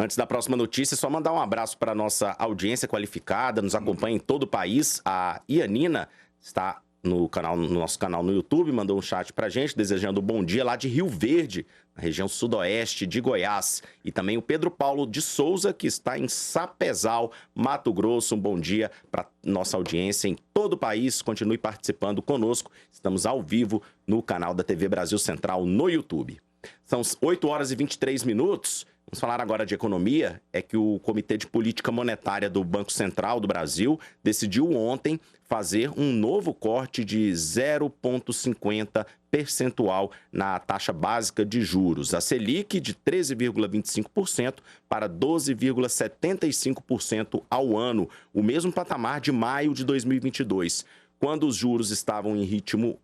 Antes da próxima notícia, só mandar um abraço para a nossa audiência qualificada, nos acompanha em todo o país. A Ianina está no nosso canal no YouTube, mandou um chat pra gente, desejando um bom dia lá de Rio Verde, na região sudoeste de Goiás. E também o Pedro Paulo de Souza, que está em Sapezal, Mato Grosso. Um bom dia para nossa audiência em todo o país. Continue participando conosco. Estamos ao vivo no canal da TV Brasil Central no YouTube. São 8 horas e 23 minutos. Vamos falar agora de economia. É que o Comitê de Política Monetária do Banco Central do Brasil decidiu ontem fazer um novo corte de 0,50 percentual na taxa básica de juros. A Selic de 13,25% para 12,75% ao ano, o mesmo patamar de maio de 2022, quando os juros estavam em ritmo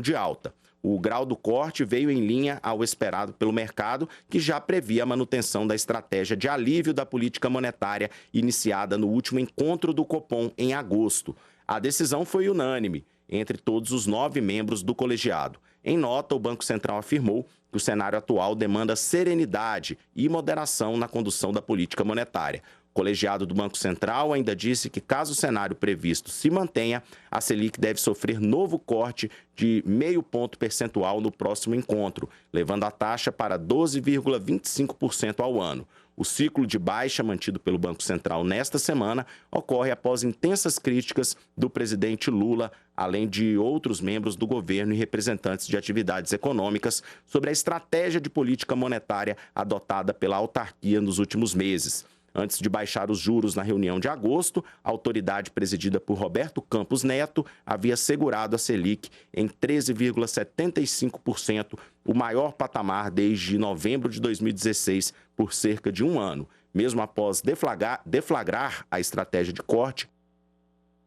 de alta. O grau do corte veio em linha ao esperado pelo mercado, que já previa a manutenção da estratégia de alívio da política monetária iniciada no último encontro do Copom em agosto. A decisão foi unânime entre todos os 9 membros do colegiado. Em nota, o Banco Central afirmou que o cenário atual demanda serenidade e moderação na condução da política monetária. O colegiado do Banco Central ainda disse que, caso o cenário previsto se mantenha, a Selic deve sofrer novo corte de 0,5 ponto percentual no próximo encontro, levando a taxa para 12,25% ao ano. O ciclo de baixa mantido pelo Banco Central nesta semana ocorre após intensas críticas do presidente Lula, além de outros membros do governo e representantes de atividades econômicas, sobre a estratégia de política monetária adotada pela autarquia nos últimos meses. Antes de baixar os juros na reunião de agosto, a autoridade presidida por Roberto Campos Neto havia segurado a Selic em 13,75%, o maior patamar desde novembro de 2016, por cerca de um ano. Mesmo após deflagrar a estratégia de corte,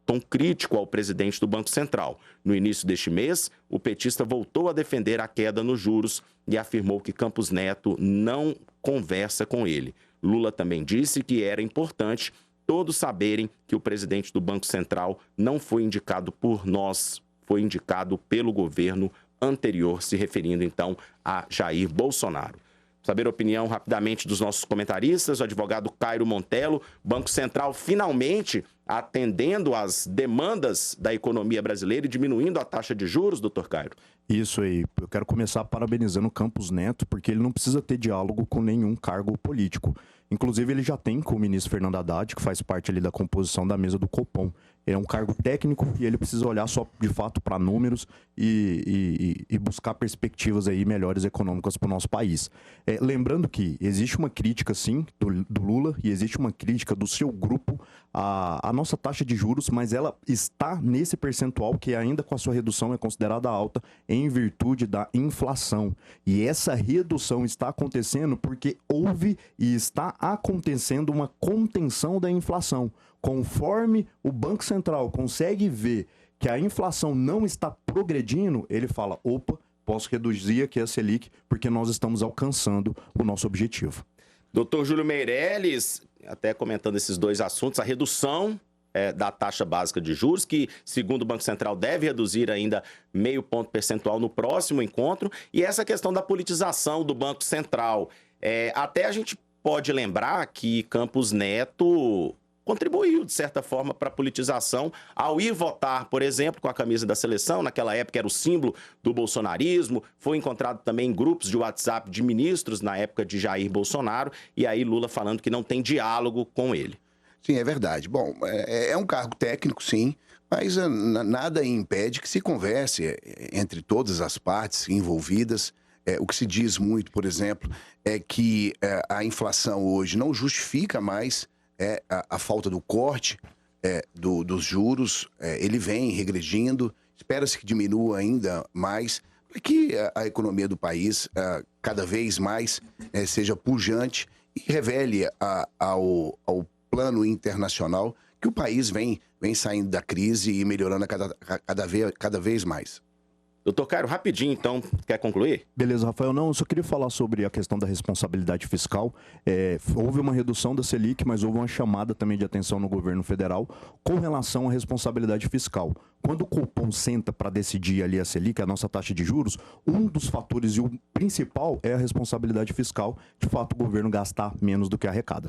tom crítico ao presidente do Banco Central. No início deste mês, o petista voltou a defender a queda nos juros e afirmou que Campos Neto não conversa com ele. Lula também disse que era importante todos saberem que o presidente do Banco Central não foi indicado por nós, foi indicado pelo governo anterior, se referindo então a Jair Bolsonaro. Saber a opinião rapidamente dos nossos comentaristas, o advogado Cairo Montelo, Banco Central finalmente atendendo às demandas da economia brasileira e diminuindo a taxa de juros, doutor Cairo? Isso aí, eu quero começar parabenizando o Campos Neto, porque ele não precisa ter diálogo com nenhum cargo político. Inclusive, ele já tem com o ministro Fernando Haddad, que faz parte ali da composição da mesa do Copom. Ele é um cargo técnico e ele precisa olhar só, de fato, para números e buscar perspectivas aí melhores econômicas para o nosso país. Lembrando que existe uma crítica, sim, do Lula e existe uma crítica do seu grupo à nossa taxa de juros, mas ela está nesse percentual que ainda com a sua redução é considerada alta em virtude da inflação. E essa redução está acontecendo porque houve e está acontecendo uma contenção da inflação. Conforme o Banco Central consegue ver que a inflação não está progredindo, ele fala, opa, posso reduzir aqui a Selic porque nós estamos alcançando o nosso objetivo. Doutor Júlio Meirelles, até comentando esses dois assuntos, a redução da taxa básica de juros, que, segundo o Banco Central, deve reduzir ainda 0,5 ponto percentual no próximo encontro, e essa questão da politização do Banco Central. Até a gente pode lembrar que Campos Neto contribuiu, de certa forma, para a politização ao ir votar, por exemplo, com a camisa da seleção. Naquela época era o símbolo do bolsonarismo. Foi encontrado também em grupos de WhatsApp de ministros na época de Jair Bolsonaro. E aí Lula falando que não tem diálogo com ele. Sim, é verdade. Bom, é um cargo técnico, sim, mas nada impede que se converse entre todas as partes envolvidas. O que se diz muito, por exemplo, é que a inflação hoje não justifica mais a falta do corte dos juros. Ele vem regredindo, espera-se que diminua ainda mais, para que a economia do país cada vez mais seja pujante e revele ao plano internacional que o país vem saindo da crise e melhorando cada vez mais. Doutor Cairo, rapidinho, então, quer concluir? Beleza, Rafael. Não, eu só queria falar sobre a questão da responsabilidade fiscal. Houve uma redução da Selic, mas houve uma chamada também de atenção no governo federal com relação à responsabilidade fiscal. Quando o Copom senta para decidir ali a Selic, a nossa taxa de juros, um dos fatores e o principal é a responsabilidade fiscal. De fato, o governo gastar menos do que arrecada.